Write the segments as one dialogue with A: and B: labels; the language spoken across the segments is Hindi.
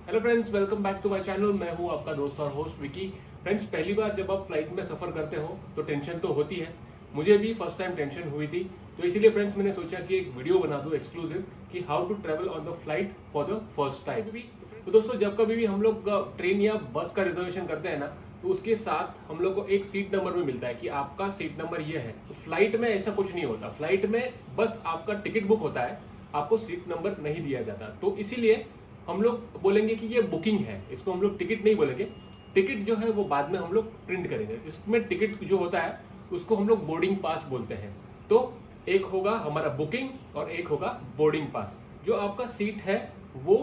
A: Hello friends, welcome back to my channel. मैं हूं आपका दोस्त और होस्ट विकी। फ्रेंड्स, पहली बार जब आप फ्लाइट में सफ़र करते हो तो टेंशन तो होती है। मुझे भी फर्स्ट टाइम टेंशन हुई थी। तो इसीलिए फ्रेंड्स मैंने सोचा कि एक वीडियो बना दूं एक्सक्लूसिव कि how to travel on the flight for the first time भी। तो दोस्तों, जब कभी भी हम लोग ट्रेन या बस का रिजर्वेशन करते हैं ना, तो उसके साथ हम लोग को एक सीट नंबर भी मिलता है कि आपका सीट नंबर ये है। तो फ्लाइट में ऐसा कुछ नहीं होता। फ्लाइट में बस आपका टिकट बुक होता है, आपको सीट नंबर नहीं दिया जाता। तो इसीलिए हम लोग बोलेंगे कि ये बुकिंग है, इसको हम लोग टिकट नहीं बोलेंगे। टिकट जो है वो बाद में हम लोग प्रिंट करेंगे। इसमें टिकट जो होता है उसको हम लोग बोर्डिंग पास बोलते हैं। तो एक होगा हमारा बुकिंग और एक होगा बोर्डिंग पास। जो आपका सीट है वो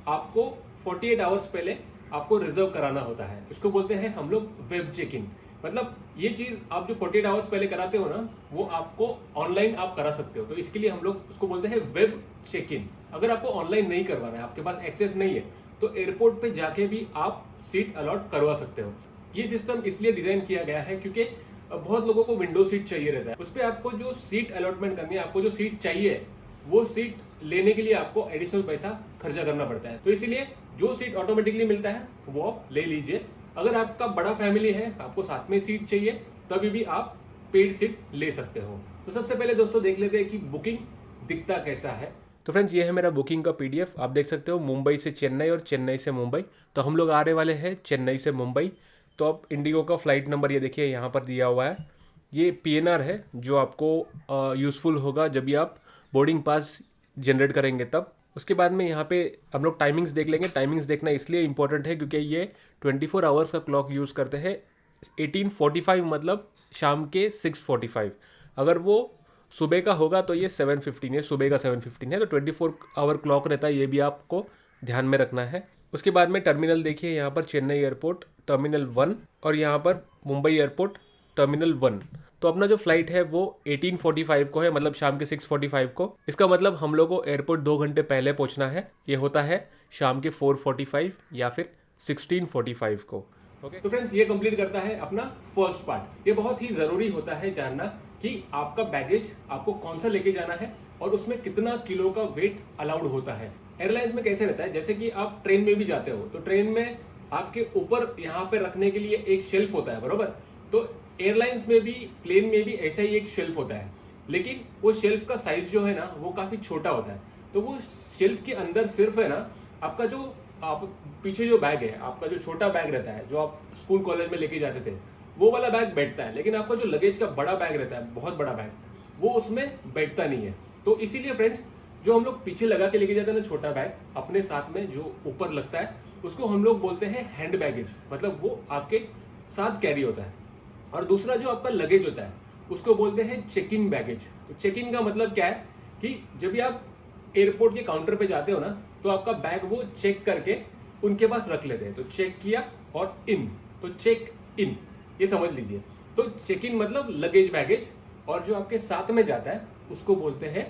A: आपको 48 आवर्स पहले आपको रिजर्व कराना होता है। इसको बोलते हैं हम लोग वेब चेक इन। मतलब ये चीज आप जो 48 आवर्स पहले कराते हो ना, वो आपको ऑनलाइन आप करा सकते हो। तो इसके लिए हम लोग उसको बोलते हैं वेब चेक इन। अगर आपको ऑनलाइन नहीं करवाना है, आपके पास एक्सेस नहीं है, तो एयरपोर्ट पे जाके भी आप सीट अलॉट करवा सकते हो। ये सिस्टम इसलिए डिजाइन किया गया है क्योंकि बहुत लोगों को विंडो सीट चाहिए रहता है। उस पर आपको जो सीट अलॉटमेंट करनी है, आपको जो सीट चाहिए, वो सीट लेने के लिए आपको एडिशनल पैसा खर्चा करना पड़ता है। तो इसीलिए जो सीट ऑटोमेटिकली मिलता है वो आप ले लीजिए। अगर आपका बड़ा फैमिली है, आपको साथ में सीट चाहिए, तभी भी आप पेड सीट ले सकते हो। तो सबसे पहले दोस्तों देख लेते हैं कि बुकिंग दिखता कैसा है। तो फ्रेंड्स, ये है मेरा बुकिंग का पीडीएफ। आप देख सकते हो मुंबई से चेन्नई और चेन्नई से मुंबई। तो हम लोग आने वाले हैं चेन्नई से मुंबई। तो अब इंडिगो का फ्लाइट नंबर ये देखिए यहाँ पर दिया हुआ है। ये पीएनआर है जो आपको यूज़फुल होगा जब भी आप बोर्डिंग पास जनरेट करेंगे तब। उसके बाद में यहाँ पे हम लोग टाइमिंग्स देख लेंगे। टाइमिंग्स देखना इसलिए इंपॉर्टेंट है क्योंकि ये 24 आवर्स का क्लॉक यूज़ करते हैं। 18:45 मतलब शाम के 6:45। अगर वो सुबह का होगा तो ये 7:15 है, सुबह का 7:15 है। तो 24 आवर क्लॉक रहता है, ये भी आपको ध्यान में रखना है। उसके बाद में टर्मिनल देखिए, यहाँ पर चेन्नई एयरपोर्ट टर्मिनल 1 और यहाँ पर मुंबई एयरपोर्ट टर्मिनल 1। तो अपना जो फ्लाइट है वो 18:45 को है, मतलब शाम के 6:45 को। इसका मतलब हम लोग को एयरपोर्ट 2 घंटे पहले पहुंचना है। ये होता है शाम के 4:45 या फिर 16:45 को। ओके, तो फ्रेंड्स, ये कंप्लीट करता है अपना फर्स्ट पार्ट। ये बहुत ही जरूरी होता है जानना कि आपका बैगेज आपको कौन सा लेके जाना है और उसमें कितना किलो का वेट अलाउड होता है। एयरलाइंस में कैसे रहता है, जैसे कि आप ट्रेन में भी जाते हो तो ट्रेन में आपके ऊपर यहाँ पे रखने के लिए एक शेल्फ होता है, बरोबर। तो एयरलाइंस में भी, प्लेन में भी ऐसा ही एक शेल्फ होता है, लेकिन वो शेल्फ का साइज जो है ना वो काफी छोटा होता है। तो वो शेल्फ के अंदर सिर्फ है ना आपका जो आप पीछे जो बैग है, आपका जो छोटा बैग रहता है जो आप स्कूल कॉलेज में लेके जाते थे, वो वाला बैग बैठता है। लेकिन आपका जो लगेज का बड़ा बैग रहता है, बहुत बड़ा बैग, वो उसमें बैठता नहीं है। तो इसीलिए फ्रेंड्स, जो हम लोग पीछे लगा के लेके जाते हैं ना छोटा बैग अपने साथ में जो ऊपर लगता है, उसको हम लोग बोलते हैं हैंड बैगेज। मतलब वो आपके साथ कैरी होता है। और दूसरा जो आपका लगेज होता है उसको बोलते हैं चेक इन बैगेज। तो चेक इन का मतलब क्या है कि जब भी आप एयरपोर्ट के काउंटर पे जाते हो ना, तो आपका बैग वो चेक करके उनके पास रख लेते हैं। तो चेक किया और इन, तो चेक इन, ये समझ लीजिए। तो चेक इन मतलब लगेज बैगेज, और जो आपके साथ में जाता है उसको बोलते हैं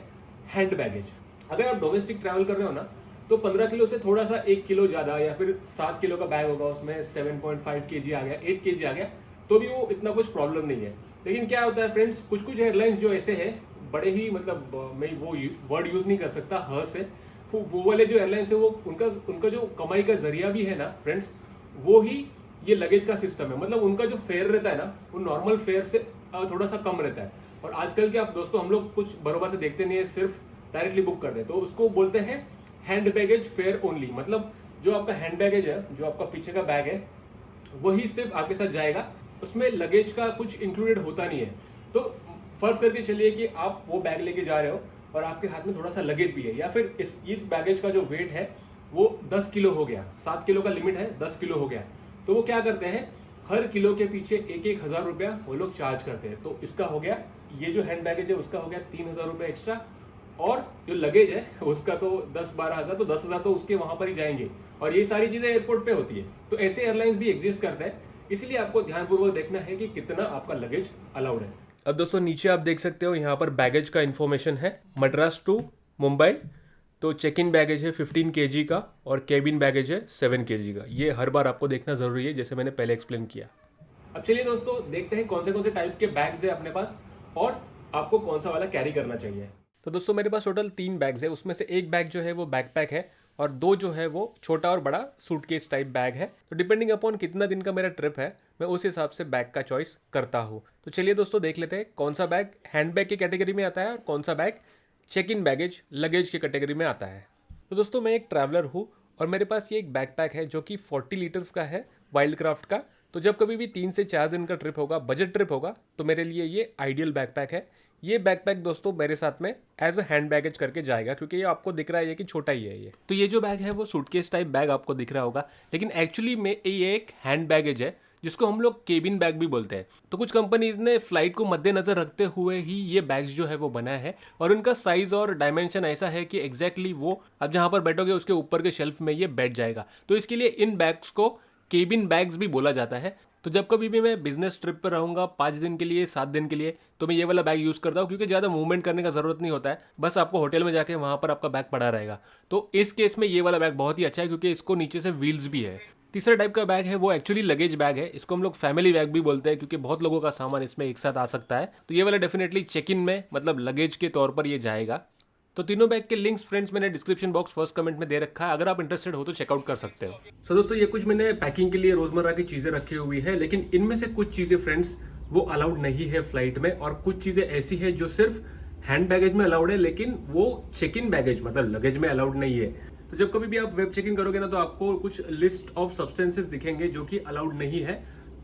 A: हैंड बैगेज। अगर आप डोमेस्टिक ट्रैवल कर रहे हो ना, तो 15 किलो से थोड़ा सा 1 किलो ज्यादा, या फिर 7 किलो का बैग होगा, उसमें 7.5 केजी आ गया, 8 केजी आ गया, तो भी वो इतना कुछ प्रॉब्लम नहीं है। लेकिन क्या होता है फ्रेंड्स, कुछ कुछ एयरलाइंस जो ऐसे है, बड़े ही मतलब मैं वो वर्ड यूज नहीं कर सकता, ह से, वो वाले जो एयरलाइंस है वो उनका उनका जो कमाई का जरिया भी है ना फ्रेंड्स, वो ही ये लगेज का सिस्टम है। मतलब उनका जो फेयर रहता है ना, वो नॉर्मल फेयर से थोड़ा सा कम रहता है। और आजकल के आप दोस्तों हम लोग कुछ बरोबर से देखते नहीं है, सिर्फ डायरेक्टली बुक करते हैं। तो उसको बोलते हैं हैंड बैगेज फेयर ओनली। मतलब जो आपका हैंड बैगेज है, जो आपका पीछे का बैग है, वही सिर्फ आपके साथ जाएगा, उसमें लगेज का कुछ इंक्लूडेड होता नहीं है। तो फर्ज करके चलिए कि आप वो बैग लेके जा रहे हो और आपके हाथ में थोड़ा सा लगेज भी है, या फिर इस बैगेज का जो वेट है वो 10 किलो हो गया। 7 किलो का लिमिट है, 10 किलो हो गया। तो वो क्या करते हैं, हर किलो के पीछे 1,000 रुपया वो लोग चार्ज करते हैं। तो इसका हो गया, ये जो हैंड बैगेज है उसका हो गया 3,000 रुपये एक्स्ट्रा, और जो लगेज है उसका तो 10-12 हज़ार, तो 10,000 तो उसके वहां पर ही जाएंगे। और ये सारी चीजें एयरपोर्ट पे होती है। तो ऐसे एयरलाइंस भी एग्जिस्ट करते हैं, इसलिए आपको ध्यानपूर्वक देखना है कि कितना आपका लगेज अलाउड है। अब दोस्तों नीचे आप देख सकते हो, यहाँ पर बैगेज का इन्फॉर्मेशन है, मद्रास टू मुंबई। तो चेक इन बैगेज है 15 केजी का और केबिन बैगेज है 7 केजी का। ये हर बार आपको देखना जरूरी है, जैसे मैंने पहले एक्सप्लेन किया। अब चलिए दोस्तों देखते हैं कौन से टाइप के बैग्स है अपने पास और आपको कौन सा वाला कैरी करना चाहिए। तो दोस्तों मेरे पास टोटल 3 बैग्स है। उसमें से एक बैग जो है वो बैकपैक है, और 2 जो है वो छोटा और बड़ा सूटकेस टाइप बैग है। तो डिपेंडिंग अपॉन कितना दिन का मेरा ट्रिप है मैं उस हिसाब से बैग का चॉइस करता हूँ। तो चलिए दोस्तों देख लेते हैं कौन सा बैग हैंड बैग की कैटेगरी में आता है और कौन सा bag check in baggage luggage की कैटेगरी में आता है। तो दोस्तों मैं एक ट्रैवलर हूँ और मेरे पास ये एक बैकपैक है जो कि 40 लीटर्स का है वाइल्ड क्राफ्ट का। तो जब कभी भी 3 से 4 दिन का ट्रिप होगा, बजट ट्रिप होगा, तो मेरे लिए ये आइडियल बैकपैक है। ये बैकपैक दोस्तों मेरे साथ में एज अ हैंड बैगेज करके जाएगा क्योंकि ये आपको दिख रहा है कि छोटा ही है ये। तो ये जो बैग है वो सूटकेस टाइप बैग आपको दिख रहा होगा, लेकिन एक्चुअली में ये एक हैंड बैगेज है जिसको हम लोग केबिन बैग भी बोलते हैं। तो कुछ कंपनीज ने फ्लाइट को मद्देनजर रखते हुए ही ये बैग्स जो है वो बनाया है और उनका साइज और डायमेंशन ऐसा है कि एग्जैक्टली वो आप जहां पर बैठोगे उसके ऊपर के शेल्फ में ये बैठ जाएगा। तो इसके लिए इन बैग्स को केबिन बैग्स भी बोला जाता है। तो जब कभी भी मैं बिजनेस ट्रिप पर रहूँगा 5 दिन के लिए 7 दिन के लिए, तो मैं ये वाला बैग यूज़ करता हूँ क्योंकि ज़्यादा मूवमेंट करने का ज़रूरत नहीं होता है, बस आपको होटल में जाके वहाँ पर आपका बैग पड़ा रहेगा। तो इस केस में ये वाला बैग बहुत ही अच्छा है क्योंकि इसको नीचे से व्हील्स भी है। तीसरा टाइप का बैग है वो एक्चुअली लगेज बैग है। इसको हम लोग फैमिली बैग भी बोलते हैं क्योंकि बहुत लोगों का सामान इसमें एक साथ आ सकता है। तो ये वाला डेफिनेटली चेक इन में मतलब लगेज के तौर पर ये जाएगा। तो तीनों बैग के लिंक्स फ्रेंड्स मैंने डिस्क्रिप्शन बॉक्स फर्स्ट कमेंट में दे रखा है, अगर आप इंटरेस्टेड हो तो चेकआउट कर सकते हो। सो दोस्तों ये कुछ मैंने पैकिंग के लिए रोजमर्रा की चीजें रखी हुई है, लेकिन इनमें से कुछ चीजें फ्रेंड्स वो अलाउड नहीं है फ्लाइट में और कुछ चीजें ऐसी है जो सिर्फ हैंड बैगेज में अलाउड है लेकिन वो चेक इन बैगेज मतलब लगेज में अलाउड नहीं है। तो जब कभी भी आप वेब चेक इन करोगे ना तो आपको कुछ लिस्ट ऑफ सब्सटेंसेस दिखेंगे जो कि अलाउड नहीं है,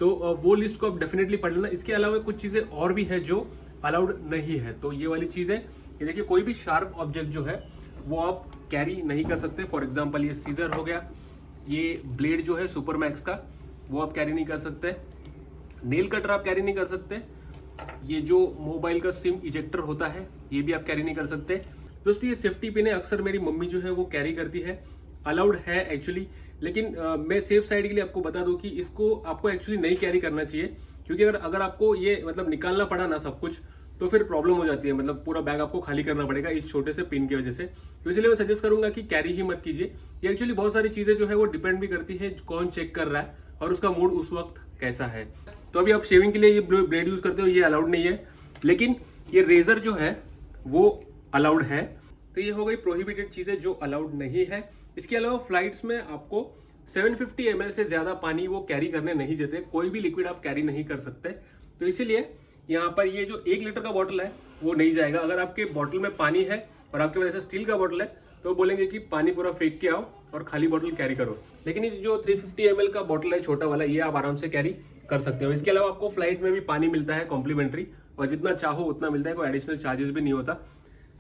A: तो वो लिस्ट को आप डेफिनेटली पढ़ लेना। इसके अलावा कुछ चीजें और भी है जो अलाउड नहीं है। तो ये वाली चीज है, ये देखिए कोई भी शार्प ऑब्जेक्ट जो है वो आप कैरी नहीं कर सकते। फॉर एग्जांपल ये सीजर हो गया, ये ब्लेड जो है सुपर मैक्स का वो आप कैरी नहीं कर सकते, नेल कटर आप कैरी नहीं कर सकते, ये जो मोबाइल का सिम इजेक्टर होता है ये भी आप कैरी नहीं कर सकते। दोस्तों ये सेफ्टी पिन है, अक्सर मेरी मम्मी जो है वो कैरी करती है, अलाउड है एक्चुअली, लेकिन मैं सेफ साइड के लिए आपको बता दूं कि इसको आपको एक्चुअली नहीं कैरी करना चाहिए क्योंकि अगर आपको ये मतलब निकालना पड़ा ना सब कुछ तो फिर प्रॉब्लम हो जाती है, मतलब पूरा बैग आपको खाली करना पड़ेगा इस छोटे से पिन की वजह से। तो इसलिए मैं सजेस्ट करूंगा कि कैरी ही मत कीजिए। ये एक्चुअली बहुत सारी चीजें जो है वो डिपेंड भी करती है कौन चेक कर रहा है और उसका मूड उस वक्त कैसा है। तो अभी आप शेविंग के लिए ये ब्लेड यूज करते हो, ये अलाउड नहीं है, लेकिन ये रेजर जो है वो अलाउड है। तो ये हो गई प्रोहिबिटेड चीजें जो अलाउड नहीं है। इसके अलावा फ्लाइट्स में आपको 750 ml से ज्यादा पानी वो कैरी करने नहीं देते, कोई भी लिक्विड आप कैरी नहीं कर सकते। तो इसीलिए यहाँ पर ये जो 1 लीटर का बॉटल है वो नहीं जाएगा। अगर आपके बॉटल में पानी है और आपके पास ऐसा स्टील का बॉटल है तो बोलेंगे कि पानी पूरा फेंक के आओ और खाली बॉटल कैरी करो, लेकिन ये जो 350 ml का बॉटल है छोटा वाला ये आप आराम से कैरी कर सकते हो। इसके अलावा आपको फ्लाइट में भी पानी मिलता है कॉम्प्लीमेंट्री और जितना चाहो उतना मिलता है, कोई एडिशनल चार्जेस भी नहीं होता।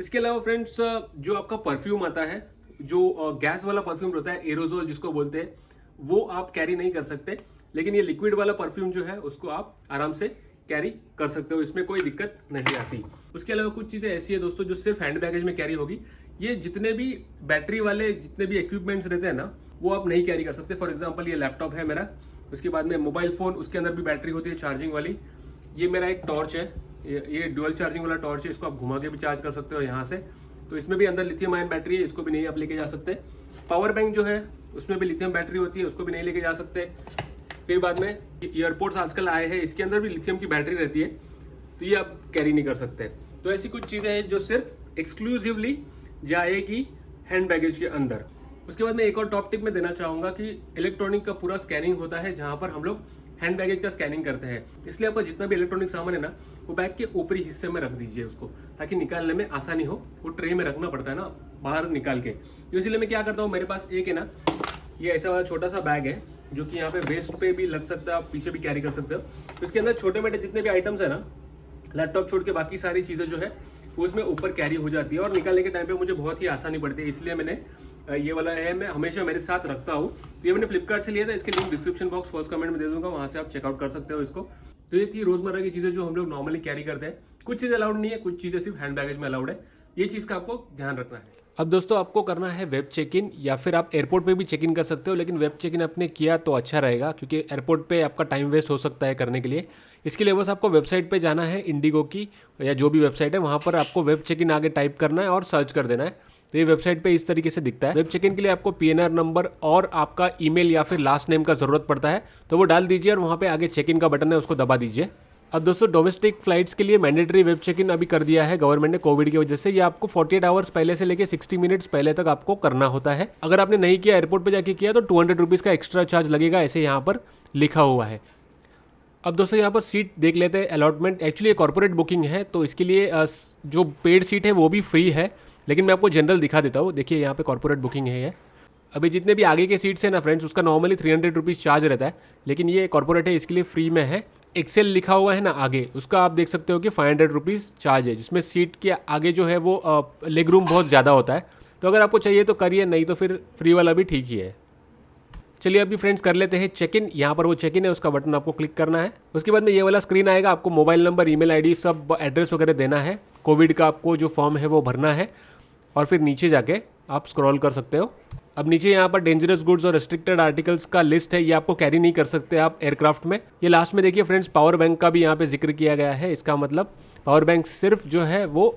A: इसके अलावा फ्रेंड्स जो आपका परफ्यूम आता है, जो गैस वाला परफ्यूम होता है एरोजोल जिसको बोलते हैं, वो आप कैरी नहीं कर सकते, लेकिन ये लिक्विड वाला परफ्यूम जो है उसको आप आराम से कैरी कर सकते हो, इसमें कोई दिक्कत नहीं आती। उसके अलावा कुछ चीजें ऐसी है दोस्तों जो सिर्फ हैंड बैगेज में कैरी होगी। ये जितने भी बैटरी वाले जितने भी इक्विपमेंट्स रहते हैं ना वो आप नहीं कैरी कर सकते। फॉर एग्जांपल ये लैपटॉप है मेरा, उसके बाद में मोबाइल फोन, उसके अंदर भी बैटरी होती है चार्जिंग वाली। ये मेरा एक टॉर्च है, ये डुअल चार्जिंग वाला टॉर्च है, इसको आप घुमा के भी चार्ज कर सकते हो यहाँ से। तो इसमें भी अंदर लिथियम आयन बैटरी है, इसको भी नहीं आप लेके जा सकते। पावर बैंक जो है उसमें भी लिथियम बैटरी होती है, उसको भी नहीं लेके जा सकते। फिर बाद में ईयरपोड्स आजकल आए हैं, इसके अंदर भी लिथियम की बैटरी रहती है, तो ये आप कैरी नहीं कर सकते। तो ऐसी कुछ चीजें हैं जो सिर्फ एक्सक्लूसिवली जाएगी हैंड बैगेज के अंदर। उसके बाद मैं एक और टॉप टिप में देना चाहूंगा कि इलेक्ट्रॉनिक का पूरा स्कैनिंग होता है जहां पर हम लोग हैंड बैगेज का स्कैनिंग करते हैं, इसलिए आपका जितना भी इलेक्ट्रॉनिक सामान है ना वो बैग के ऊपरी हिस्से में रख दीजिए उसको, ताकि निकालने में आसानी हो। वो ट्रे में रखना पड़ता है ना बाहर निकाल के, तो इसलिए मैं क्या करता हूँ, मेरे पास एक है ना ये ऐसा वाला छोटा सा बैग है जो कि यहाँ पे वेस्ट पे भी लग सकता है, आप पीछे भी कैरी कर सकते हो। तो इसके अंदर छोटे मोटे जितने भी आइटम्स है ना, लैपटॉप छोड़ के बाकी सारी चीजें जो है उसमें ऊपर कैरी हो जाती है और निकालने के टाइम पे मुझे बहुत ही आसानी पड़ती है, इसलिए मैंने ये वाला है मैं हमेशा मेरे साथ रखता हूँ। तो ये मैंने फ्लिपकार्ट से लिया था, इसके link description box first comment में दे दूंगा, वहां से आप चेकआउट कर सकते हो इसको। तो ये थी रोजमर्रा की चीजें जो हम लोग नॉर्मली कैरी करते हैं। कुछ चीजें अलाउड नहीं है, कुछ चीजें सिर्फ हैंड बैगेज में अलाउड है, ये चीज का आपको ध्यान रखना है। अब दोस्तों आपको करना है वेब चेक इन, या फिर आप एयरपोर्ट पे भी चेक इन कर सकते हो, लेकिन वेब चेक इन आपने किया तो अच्छा रहेगा क्योंकि एयरपोर्ट पे आपका टाइम वेस्ट हो सकता है करने के लिए। इसके लिए बस आपको वेबसाइट पे जाना है, इंडिगो की या जो भी वेबसाइट है वहाँ पर आपको वेब चेक इन आगे टाइप करना है और सर्च कर देना है। तो ये वेबसाइट पे इस तरीके से दिखता है। वेब चेक इन के लिए आपको PNR नंबर और आपका ईमेल या फिर लास्ट नेम का ज़रूरत पड़ता है, तो वो डाल दीजिए और वहाँ पे आगे चेक इन का बटन है उसको दबा दीजिए। अब दोस्तों डोमेस्टिक फ्लाइट्स के लिए मैंडेटरी वेब चेक इन अभी कर दिया है गवर्नमेंट ने कोविड की वजह से। ये आपको 48 आवर्स पहले से लेके 60 मिनट्स पहले तक आपको करना होता है। अगर आपने नहीं किया, एयरपोर्ट पे जाके किया, तो 200 रुपीज़ का एक्स्ट्रा चार्ज लगेगा, ऐसे यहाँ पर लिखा हुआ है। अब दोस्तों यहाँ पर सीट देख लेते हैं। अलॉटमेंट एक्चुअली ये कॉर्पोरेट बुकिंग है, तो इसके लिए जो पेड सीट है वो भी फ्री है, लेकिन मैं आपको जनरल दिखा देता हूँ। देखिए यहाँ पे कॉर्पोरेट बुकिंग है ये। अभी जितने भी आगे के सीट्स हैं ना फ्रेंड्स, उसका नॉर्मली 300 रुपीज़ चार्ज रहता है, लेकिन ये कॉर्पोरेट है, इसके लिए फ्री में है। एक्सेल लिखा हुआ है ना आगे, उसका आप देख सकते हो कि 500 रुपीज़ चार्ज है, जिसमें सीट के आगे जो है वो लेग रूम बहुत ज़्यादा होता है। तो अगर आपको चाहिए तो करिए, नहीं तो फिर फ्री वाला भी ठीक ही है। चलिए अभी फ्रेंड्स कर लेते हैं चेक इन। यहाँ पर वो चेक इन है, उसका बटन आपको क्लिक करना है। उसके बाद में ये वाला स्क्रीन आएगा, आपको मोबाइल नंबर, ईमेल आईडी, सब एड्रेस वगैरह देना है। कोविड का आपको जो फॉर्म है वो भरना है, और फिर नीचे जाके आप स्क्रॉल कर सकते हो। अब नीचे यहाँ पर डेंजरस गुड्स और रेस्ट्रिक्टेड आर्टिकल्स का लिस्ट है, ये आपको कैरी नहीं कर सकते आप एयरक्राफ्ट में। ये लास्ट में देखिए फ्रेंड्स, पावर बैंक का भी यहाँ पे जिक्र किया गया है। इसका मतलब पावर बैंक सिर्फ जो है वो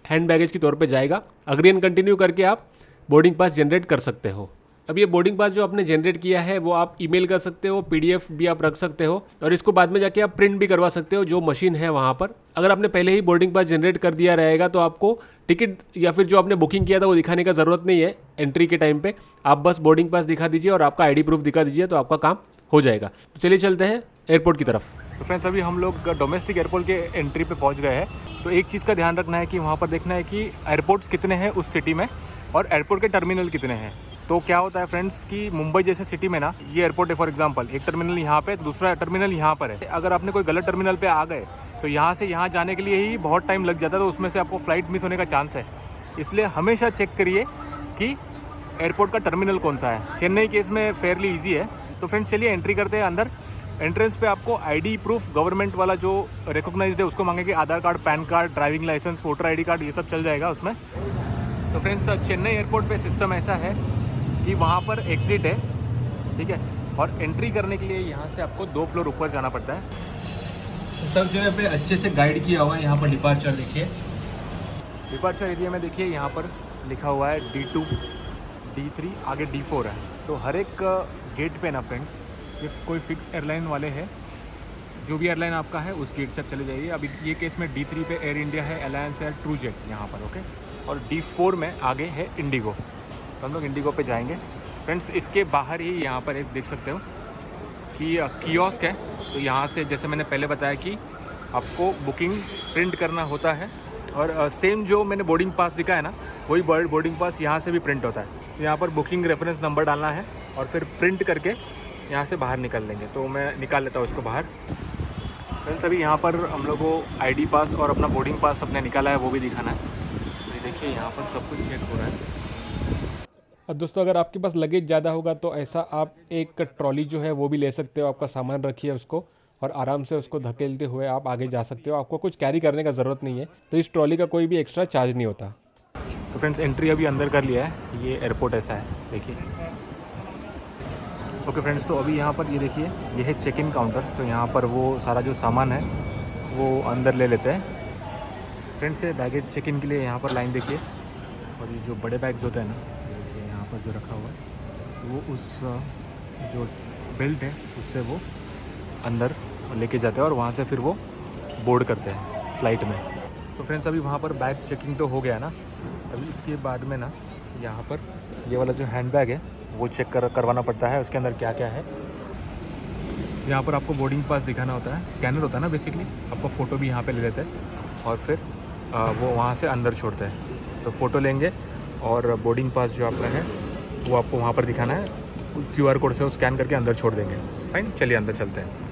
A: हैंड बैगेज के तौर पे जाएगा। अग्री एंड कंटिन्यू करके आप बोर्डिंग पास जनरेट कर सकते हो। अब ये बोर्डिंग पास जो आपने जनरेट किया है वो आप ईमेल कर सकते हो, पीडीएफ भी आप रख सकते हो, और इसको बाद में जाके आप प्रिंट भी करवा सकते हो जो मशीन है वहाँ पर। अगर आपने पहले ही बोर्डिंग पास जनरेट कर दिया रहेगा तो आपको टिकट या फिर जो आपने बुकिंग किया था वो दिखाने का ज़रूरत नहीं है एंट्री के टाइम पे। आप बस बोर्डिंग पास दिखा दीजिए और आपका आईडी प्रूफ दिखा दीजिए, तो आपका काम हो जाएगा। तो चलिए चलते हैं एयरपोर्ट की तरफ।
B: तो फ्रेंड्स अभी हम लोग डोमेस्टिक एयरपोर्ट के एंट्री पे पहुंच गए हैं। तो एक चीज़ का ध्यान रखना है कि वहाँ पर देखना है कि एयरपोर्ट्स कितने हैं उस सिटी में, और एयरपोर्ट के टर्मिनल कितने हैं। तो क्या होता है फ्रेंड्स कि मुंबई जैसे सिटी में ना, ये एयरपोर्ट है फॉर एग्जांपल, एक टर्मिनल यहाँ पे, दूसरा टर्मिनल यहाँ पर है। अगर आपने कोई गलत टर्मिनल पे आ गए तो यहाँ से यहाँ जाने के लिए ही बहुत टाइम लग जाता है, तो उसमें से आपको फ्लाइट मिस होने का चांस है। इसलिए हमेशा चेक करिए कि एयरपोर्ट का टर्मिनल कौन सा है। चेन्नई केस में फेयरली ईजी है। तो फ्रेंड्स चलिए एंट्री करते हैं अंदर। एंट्रेंस पे आपको आईडी प्रूफ गवर्नमेंट वाला जो रिकॉग्नाइज्ड है उसको मांगेंगे, Aadhaar card, PAN card, driving license, voter ID card, ये सब चल जाएगा उसमें। तो फ्रेंड्स चेन्नई एयरपोर्ट पे सिस्टम ऐसा है कि वहाँ पर एग्जिट है, ठीक है, और एंट्री करने के लिए यहाँ से आपको 2 फ्लोर ऊपर जाना पड़ता है। सब जगह पे अच्छे से गाइड किया हुआ है। यहाँ पर डिपार्चर देखिए, डिपार्चर एरिया में देखिए यहाँ पर लिखा हुआ है D2, D3, आगे D4 है। तो हर एक गेट पे ना फ्रेंड्स, ये कोई फिक्स एयरलाइन वाले हैं, जो भी एयरलाइन आपका है उस गेट से आप चले जाइए। अभी ये केस में D3 पे एयर इंडिया है, अलायंस है, ट्रू जेट यहाँ पर, ओके। और D4 में आगे है इंडिगो, तो हम लोग इंडिगो पे जाएंगे। फ्रेंड्स इसके बाहर ही यहाँ पर एक देख सकते हो कि कियोस्क है। तो यहाँ से जैसे मैंने पहले बताया कि आपको बुकिंग प्रिंट करना होता है, और सेम जो मैंने बोर्डिंग पास दिखा है ना, वही बोर्डिंग पास यहाँ से भी प्रिंट होता है। यहाँ पर बुकिंग रेफरेंस नंबर डालना है और फिर प्रिंट करके यहाँ से बाहर निकल लेंगे। तो मैं निकाल लेता हूँ उसको बाहर। फ्रेंड्स अभी यहाँ पर हम लोग को आईडी पास और अपना बोर्डिंग पास अपने निकाला है वो भी दिखाना है। तो देखिए यहाँ पर सब कुछ चेक हो रहा है।
A: और दोस्तों अगर आपके पास लगेज ज़्यादा होगा तो ऐसा आप एक ट्रॉली जो है वो भी ले सकते हो। आपका सामान रखिए उसको, और आराम से उसको धकेलते हुए आप आगे जा सकते हो। आपको कुछ कैरी करने का ज़रूरत नहीं है, तो इस ट्रॉली का कोई भी एक्स्ट्रा चार्ज नहीं होता।
B: तो फ्रेंड्स एंट्री अभी अंदर कर लिया है। ये एयरपोर्ट ऐसा है, देखिए। ओके फ्रेंड्स, तो अभी यहाँ पर ये देखिए, ये है चेक इन काउंटर्स। तो यहाँ पर वो सारा जो सामान है वो अंदर ले लेते हैं। फ्रेंड्स ये बैगेज चेक इन के लिए यहाँ पर लाइन देखिए, और ये जो बड़े बैग्स होते हैं ना, देखिए यहाँ पर जो रखा हुआ है, तो वो उस जो बेल्ट है उससे वो अंदर लेके जाते हैं, और वहाँ से फिर वो बोर्ड करते हैं फ्लाइट में। तो फ्रेंड्स अभी वहाँ पर बैग चेकिंग तो हो गया ना, अभी इसके बाद में ना यहाँ पर ये वाला जो हैंड बैग है वो चेक करवाना पड़ता है, उसके अंदर क्या क्या है। यहाँ पर आपको बोर्डिंग पास दिखाना होता है, स्कैनर होता है ना बेसिकली, आपका फ़ोटो भी यहाँ पे ले लेते हैं, और फिर वो वहाँ से अंदर छोड़ते हैं। तो फ़ोटो लेंगे और बोर्डिंग पास जो आपका है वो आपको वहाँ पर दिखाना है, QR कोड से वो स्कैन करके अंदर छोड़ देंगे। फाइन, चलिए अंदर चलते हैं।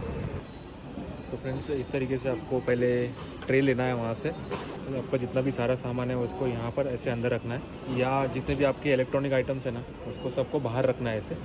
B: तो फ्रेंड्स इस तरीके से आपको पहले ट्रे लेना है वहाँ से, तो आपका जितना भी सारा सामान है उसको यहाँ पर ऐसे अंदर रखना है, या जितने भी आपके इलेक्ट्रॉनिक आइटम्स है ना उसको सबको बाहर रखना है ऐसे,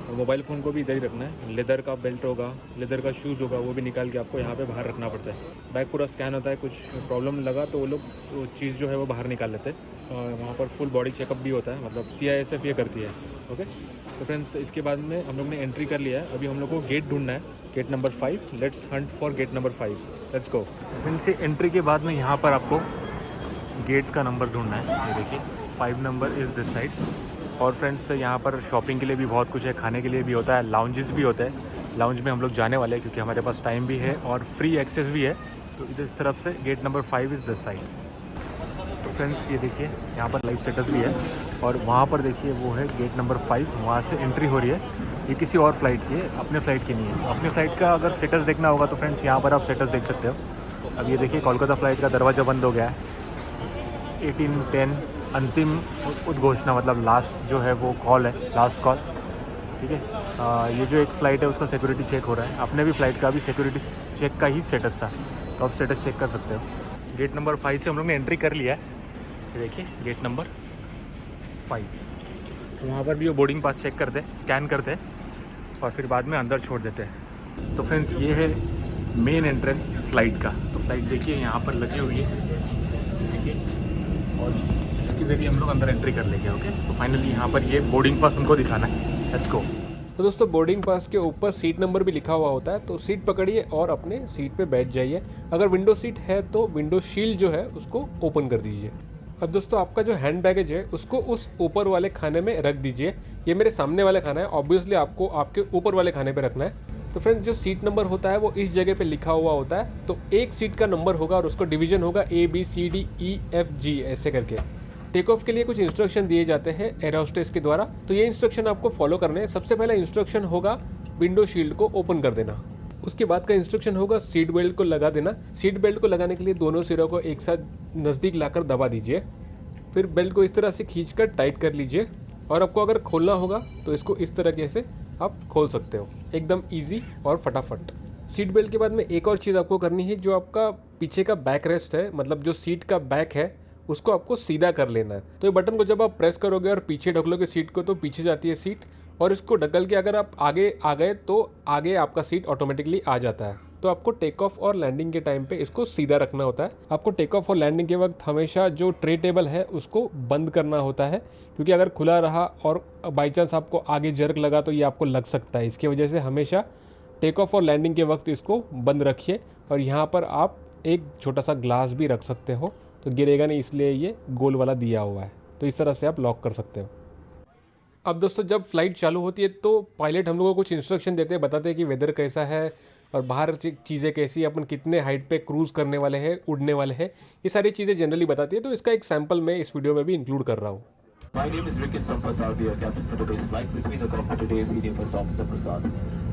B: और मोबाइल फ़ोन को भी इधर ही रखना है। लेदर का बेल्ट होगा, लेदर का शूज़ होगा, वो भी निकाल के आपको यहाँ पे बाहर रखना पड़ता है। बैग पूरा स्कैन होता है, कुछ प्रॉब्लम लगा तो वो लोग वो चीज़ जो है वो बाहर निकाल लेते हैं। और वहाँ पर फुल बॉडी चेकअप भी होता है, मतलब CISF ये करती है, ओके। तो फ्रेंड्स इसके बाद में हम लोग ने एंट्री कर लिया है। अभी हम लोग को गेट ढूंढना है, gate number 5। Let's hunt for gate number 5, let's go. Friends entry के बाद में यहाँ पर आपको गेट्स का नंबर ढूंढना है। ये देखिए 5 नंबर इज़ दिस साइड। और फ्रेंड्स यहाँ पर शॉपिंग के लिए भी बहुत कुछ है, खाने के लिए भी होता है, लाउंजेस भी होते हैं। लाउंज में हम लोग जाने वाले हैं, क्योंकि हमारे पास टाइम भी है और फ्री एक्सेस भी है। तो इधर इस तरफ से gate number 5 is this side. तो फ्रेंड्स ये देखिए यहाँ पर लाइव स्टेटस भी है, और वहाँ पर देखिए वो है गेट नंबर 5, वहाँ से एंट्री हो रही है। ये किसी और फ्लाइट की है, अपने फ़्लाइट की नहीं है। अपने फ़्लाइट का अगर स्टेटस देखना होगा तो फ्रेंड्स यहाँ पर आप स्टेटस देख सकते हो। अब ये देखिए कोलकाता फ़्लाइट का दरवाज़ा बंद हो गया है। 18:10 अंतिम उद्घोषणा, मतलब लास्ट जो है वो कॉल है, लास्ट कॉल। ठीक है, ये जो एक फ़्लाइट है उसका सिक्योरिटी चेक हो रहा है। अपने भी फ़्लाइट का भी सिक्योरिटी चेक का ही स्टेटस था, तो आप स्टेटस चेक कर सकते हो। गेट नंबर 5 से हम लोग ने एंट्री कर लिया है। ये देखिए गेट नंबर 5, वहाँ पर भी वो बोर्डिंग पास चेक करते हैं, स्कैन करते हैं और फिर बाद में अंदर छोड़ देते हैं। तो फ्रेंड्स ये है मेन एंट्रेंस फ़्लाइट का। तो फ्लाइट देखिए यहाँ पर लगी हुई है, देखिए, और इसके ज़रिए हम लोग अंदर एंट्री कर लेंगे। ओके, तो फाइनली यहाँ पर ये बोर्डिंग पास उनको दिखाना है। Let's go.
A: तो दोस्तों बोर्डिंग पास के ऊपर सीट नंबर भी लिखा हुआ होता है, तो सीट पकड़िए और अपने सीट पे बैठ जाइए। अगर विंडो सीट है तो विंडो शील्ड जो है उसको ओपन कर दीजिए। अब दोस्तों आपका जो हैंड बैगेज है उसको उस ऊपर वाले खाने में रख दीजिए। ये मेरे सामने वाला खाना है, ऑब्वियसली आपको आपके ऊपर वाले खाने पे रखना है। तो फ्रेंड्स जो सीट नंबर होता है वो इस जगह पे लिखा हुआ होता है। तो एक सीट का नंबर होगा और उसको डिवीजन होगा ABCDEFG ऐसे करके। टेक ऑफ के लिए कुछ इंस्ट्रक्शन दिए जाते हैं एयर होस्टेस के द्वारा, तो ये इंस्ट्रक्शन आपको फॉलो करने हैं। सबसे पहला इंस्ट्रक्शन होगा विंडो शील्ड को ओपन कर देना। उसके बाद का इंस्ट्रक्शन होगा सीट बेल्ट को लगा देना। सीट बेल्ट को लगाने के लिए दोनों सिरों को एक साथ नज़दीक लाकर दबा दीजिए। फिर बेल्ट को इस तरह से खींचकर टाइट कर लीजिए, और आपको अगर खोलना होगा तो इसको इस तरीके से आप खोल सकते हो, एकदम ईजी और फटाफट। सीट बेल्ट के बाद में एक और चीज़ आपको करनी है, जो आपका पीछे का बैक रेस्ट है, मतलब जो सीट का बैक है उसको आपको सीधा कर लेना है। तो ये बटन को जब आप प्रेस करोगे और पीछे ढकलोगे सीट को, तो पीछे जाती है सीट, और इसको ढकल के अगर आप आगे आ गए तो आगे आपका सीट ऑटोमेटिकली आ जाता है। तो आपको टेक ऑफ और लैंडिंग के टाइम पे इसको सीधा रखना होता है। आपको टेक ऑफ और लैंडिंग के वक्त हमेशा जो ट्रे टेबल है उसको बंद करना होता है, क्योंकि अगर खुला रहा और बाई चांस आपको आगे जर्क लगा तो ये आपको लग सकता है। इसकी वजह से हमेशा टेक ऑफ और लैंडिंग के वक्त इसको बंद रखिए। और यहाँ पर आप एक छोटा सा ग्लास भी रख सकते हो, तो गिरेगा नहीं, इसलिए ये गोल वाला दिया हुआ है। तो इस तरह से आप लॉक कर सकते हो। अब दोस्तों जब फ्लाइट चालू होती है तो पायलट हम लोगों को कुछ इंस्ट्रक्शन देते हैं, बताते हैं कि वेदर कैसा है और बाहर चीज़ें कैसी, अपन कितने हाइट पे क्रूज़ करने वाले हैं, उड़ने वाले हैं, ये सारी चीज़ें जनरली बताती है। तो इसका एक सैंपल मैं इस वीडियो में भी इंक्लूड कर रहा हूँ।
C: My name is Rikin Sampath. I'll be your captain for today's flight. With me in the cockpit today is Senior First Officer Prasad.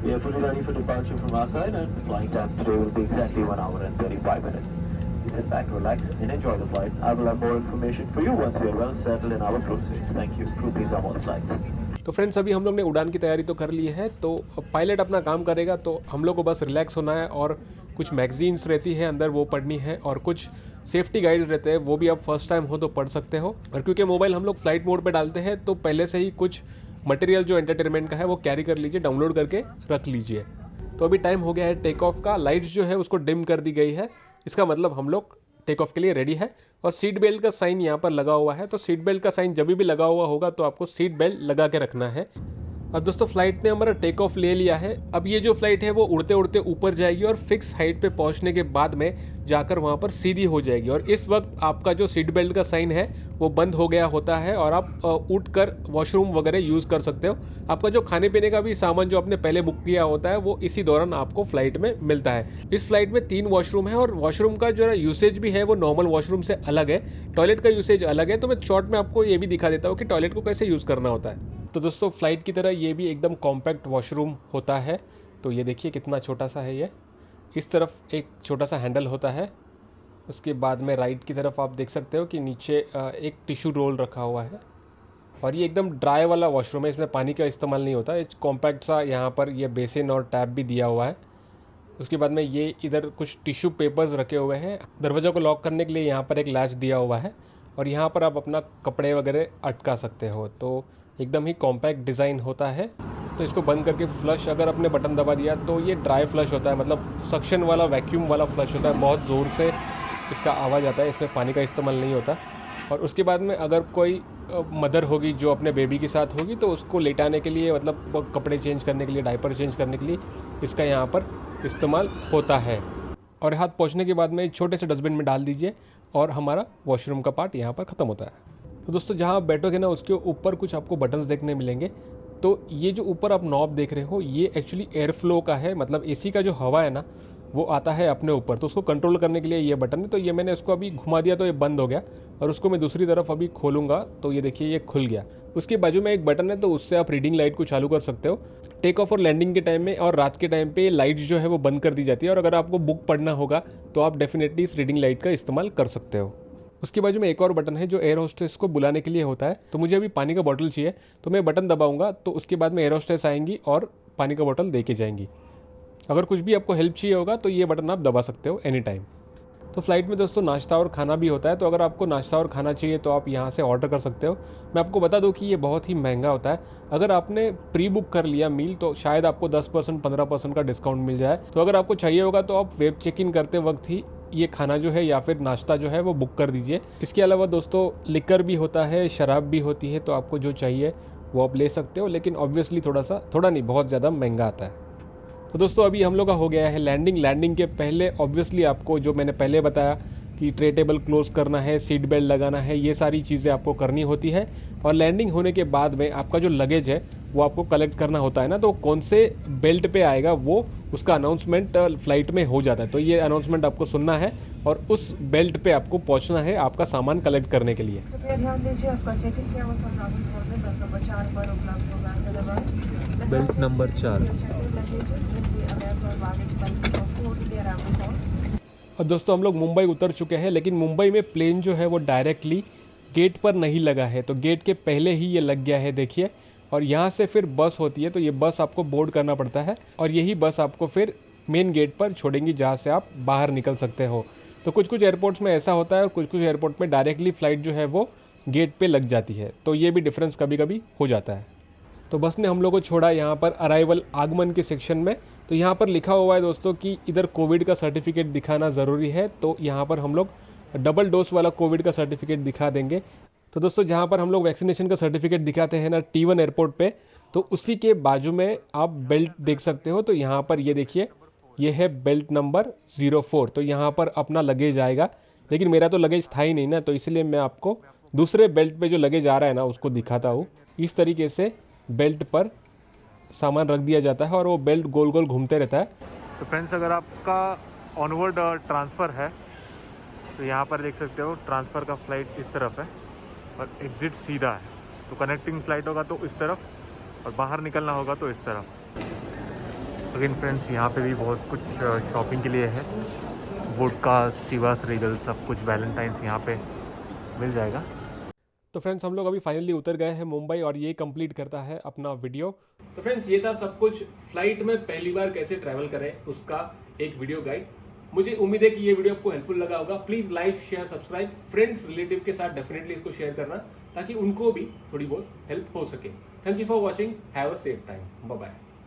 C: We are fully ready for departure from our side, and flying time today will be exactly 1 hour and 35 minutes. You sit back, relax, and enjoy the flight. I will have more information for you once we are well settled in our cruise phase. Thank you. Crew, please arm all slides.
A: तो फ्रेंड्स अभी हम लोग ने उड़ान की तैयारी तो कर ली है, तो पायलट अपना काम करेगा, तो हम लोग को बस रिलैक्स होना है। और कुछ मैगजीन्स रहती है अंदर, वो पढ़नी है, और कुछ सेफ्टी गाइड्स रहते हैं, वो भी आप फर्स्ट टाइम हो तो पढ़ सकते हो। और क्योंकि मोबाइल हम लोग फ्लाइट मोड पे डालते हैं, तो पहले से ही कुछ मटेरियल जो एंटरटेनमेंट का है वो कैरी कर लीजिए, डाउनलोड करके रख लीजिए। तो अभी टाइम हो गया है टेक ऑफ का। लाइट्स जो है उसको डिम कर दी गई है, इसका मतलब हम लोग टेक ऑफ के लिए रेडी है। और सीट बेल्ट का साइन यहाँ पर लगा हुआ है, तो सीट बेल्ट का साइन जब भी लगा हुआ होगा तो आपको सीट बेल्ट लगा के रखना है। अब दोस्तों फ्लाइट ने हमारा टेक ऑफ ले लिया है। अब ये जो फ्लाइट है वो उड़ते उड़ते ऊपर जाएगी और फिक्स हाइट पे पहुंचने के बाद में जाकर वहाँ पर सीधी हो जाएगी। और इस वक्त आपका जो सीट बेल्ट का साइन है वो बंद हो गया होता है, और आप उठ कर वॉशरूम वगैरह यूज़ कर सकते हो। आपका जो खाने पीने का भी सामान जो आपने पहले बुक किया होता है वो इसी दौरान आपको फ्लाइट में मिलता है। इस फ्लाइट में 3 वॉशरूम है, और वॉशरूम का जो यूसेज भी है वो नॉर्मल वॉशरूम से अलग है, टॉयलेट का यूसेज अलग है। तो मैं शॉर्ट में आपको ये भी दिखा देता हूँ कि टॉयलेट को कैसे यूज़ करना होता है। तो दोस्तों फ्लाइट की तरह ये भी एकदम कॉम्पैक्ट वॉशरूम होता है। तो ये देखिए कितना छोटा सा है ये। इस तरफ एक छोटा सा हैंडल होता है, उसके बाद में राइट की तरफ आप देख सकते हो कि नीचे एक टिश्यू रोल रखा हुआ है। और ये एकदम ड्राई वाला वॉशरूम है, इसमें पानी का इस्तेमाल नहीं होता। एक कॉम्पैक्ट सा यहाँ पर ये बेसिन और टैप भी दिया हुआ है। उसके बाद में ये इधर कुछ टिश्यू पेपर्स रखे हुए हैं। दरवाज़ा को लॉक करने के लिए यहाँ पर एक लैच दिया हुआ है, और यहाँ पर आप अपना कपड़े वगैरह अटका सकते हो। तो एकदम ही कॉम्पैक्ट डिज़ाइन होता है। तो इसको बंद करके फ्लश अगर आपने बटन दबा दिया तो ये ड्राई फ्लश होता है, मतलब सक्शन वाला वैक्यूम वाला फ्लश होता है। बहुत ज़ोर से इसका आवाज़ आता है, इसमें पानी का इस्तेमाल नहीं होता। और उसके बाद में अगर कोई मदर होगी जो अपने बेबी के साथ होगी, तो उसको लेटाने के लिए, मतलब कपड़े चेंज करने के लिए, डायपर चेंज करने के लिए इसका यहाँ पर इस्तेमाल होता है। और हाथ पहुँचने के बाद में एक छोटे से डस्टबिन में डाल दीजिए, और हमारा वॉशरूम का पार्ट यहाँ पर ख़त्म होता है। तो दोस्तों जहाँ आप बैठोगे ना उसके ऊपर कुछ आपको बटन्स देखने मिलेंगे। तो ये जो ऊपर आप नॉब देख रहे हो ये एक्चुअली एयर फ्लो का है, मतलब एसी का जो हवा है ना वो आता है अपने ऊपर, तो उसको कंट्रोल करने के लिए ये बटन है। तो ये मैंने इसको अभी घुमा दिया तो ये बंद हो गया, और उसको मैं दूसरी तरफ अभी खोलूँगा तो ये देखिए ये खुल गया। उसके बाजू में एक बटन है, तो उससे आप रीडिंग लाइट को चालू कर सकते हो। टेक ऑफ और लैंडिंग के टाइम में और रात के टाइम पे लाइट जो है वो बंद कर दी जाती है, और अगर आपको बुक पढ़ना होगा तो आप डेफिनेटली इस रीडिंग लाइट का इस्तेमाल कर सकते हो। उसके बाजू में एक और बटन है जो एयर होस्टेस को बुलाने के लिए होता है। तो मुझे अभी पानी का बॉटल चाहिए, तो मैं बटन दबाऊंगा तो उसके बाद में एयर होस्टेस आएंगी और पानी का बॉटल दे के जाएंगी। अगर कुछ भी आपको हेल्प चाहिए होगा तो ये बटन आप दबा सकते हो एनी टाइम। तो फ्लाइट में दोस्तों नाश्ता और खाना भी होता है, तो अगर आपको नाश्ता और खाना चाहिए तो आप यहाँ से ऑर्डर कर सकते हो। मैं आपको बता दूँ कि ये बहुत ही महंगा होता है। अगर आपने प्री बुक कर लिया मील तो शायद आपको 10% 15% का डिस्काउंट मिल जाए। तो अगर आपको चाहिए होगा तो आप वेब चेक इन करते वक्त ही ये खाना जो है या फिर नाश्ता जो है वो बुक कर दीजिए। इसके अलावा दोस्तों लिकर भी होता है, शराब भी होती है, तो आपको जो चाहिए वो आप ले सकते हो, लेकिन ऑब्वियसली थोड़ा नहीं बहुत ज़्यादा महंगा आता है। तो दोस्तों अभी हम लोग का हो गया है लैंडिंग के पहले ऑब्वियसली आपको जो मैंने पहले बताया कि ट्रे टेबल क्लोज करना है, सीट बेल्ट लगाना है, ये सारी चीज़ें आपको करनी होती है। और लैंडिंग होने के बाद में आपका जो लगेज है वो आपको कलेक्ट करना होता है ना, तो कौन से बेल्ट पे आएगा वो उसका अनाउंसमेंट फ्लाइट में हो जाता है। तो ये अनाउंसमेंट आपको सुनना है और उस बेल्ट पे आपको पहुंचना है आपका सामान कलेक्ट करने के लिए।
D: कृपया ध्यान दीजिए आपका चेक इन किया हुआ सामान बेल्ट नंबर 4 पर उपलब्ध होगा। धन्यवाद।
B: Belt number 4।
A: और दोस्तों हम लोग मुंबई उतर चुके हैं, लेकिन मुंबई में प्लेन जो है वो डायरेक्टली गेट पर नहीं लगा है, तो गेट के पहले ही ये लग गया है देखिए। और यहाँ से फिर बस होती है, तो ये बस आपको बोर्ड करना पड़ता है और यही बस आपको फिर मेन गेट पर छोड़ेंगी जहाँ से आप बाहर निकल सकते हो। तो कुछ कुछ एयरपोर्ट्स में ऐसा होता है और कुछ कुछ एयरपोर्ट में डायरेक्टली फ़्लाइट जो है वो गेट पे लग जाती है, तो ये भी डिफरेंस कभी कभी हो जाता है। तो बस ने हम लोग को छोड़ा यहाँ पर अराइवल आगमन के सेक्शन में। तो यहाँ पर लिखा हुआ है दोस्तों कि इधर कोविड का सर्टिफिकेट दिखाना ज़रूरी है, तो यहाँ पर हम लोग डबल डोज वाला कोविड का सर्टिफिकेट दिखा देंगे। तो दोस्तों जहाँ पर हम लोग वैक्सीनेशन का सर्टिफिकेट दिखाते हैं ना T1 एयरपोर्ट पे, तो उसी के बाजू में आप बेल्ट देख सकते हो। तो यहाँ पर ये देखिए ये है बेल्ट नंबर 04। तो यहाँ पर अपना लगेज आएगा, लेकिन मेरा तो लगेज था ही नहीं ना, तो इसलिए मैं आपको दूसरे बेल्ट पे जो लगेज आ रहा है ना उसको दिखाता हूँ। इस तरीके से बेल्ट पर सामान रख दिया जाता है और वो बेल्ट गोल गोल घूमते रहता है।
B: तो फ्रेंड्स अगर आपका ऑनवर्ड ट्रांसफ़र है तो यहाँ पर देख सकते हो ट्रांसफ़र का फ़्लाइट इस तरफ है और एग्ज़िट सीधा है। तो कनेक्टिंग फ़्लाइट होगा तो इस तरफ और बाहर निकलना होगा तो इस तरफ। लेकिन फ्रेंड्स यहाँ पे भी बहुत कुछ शॉपिंग के लिए है, वोडका, स्टीवास रीगल, सब कुछ वैलेंटाइंस यहाँ पे मिल जाएगा।
A: तो फ्रेंड्स हम लोग अभी फाइनली उतर गए हैं मुंबई और ये कंप्लीट करता है अपना वीडियो। तो फ्रेंड्स ये था सब कुछ फ्लाइट में पहली बार कैसे ट्रैवल करें उसका एक वीडियो गाइड। मुझे उम्मीद है कि ये वीडियो आपको हेल्पफुल लगा होगा। Please like share subscribe, friends relative के साथ डेफिनेटली इसको शेयर करना ताकि उनको भी थोड़ी बहुत हेल्प हो सके। Thank you for watching, have a safe time, bye bye.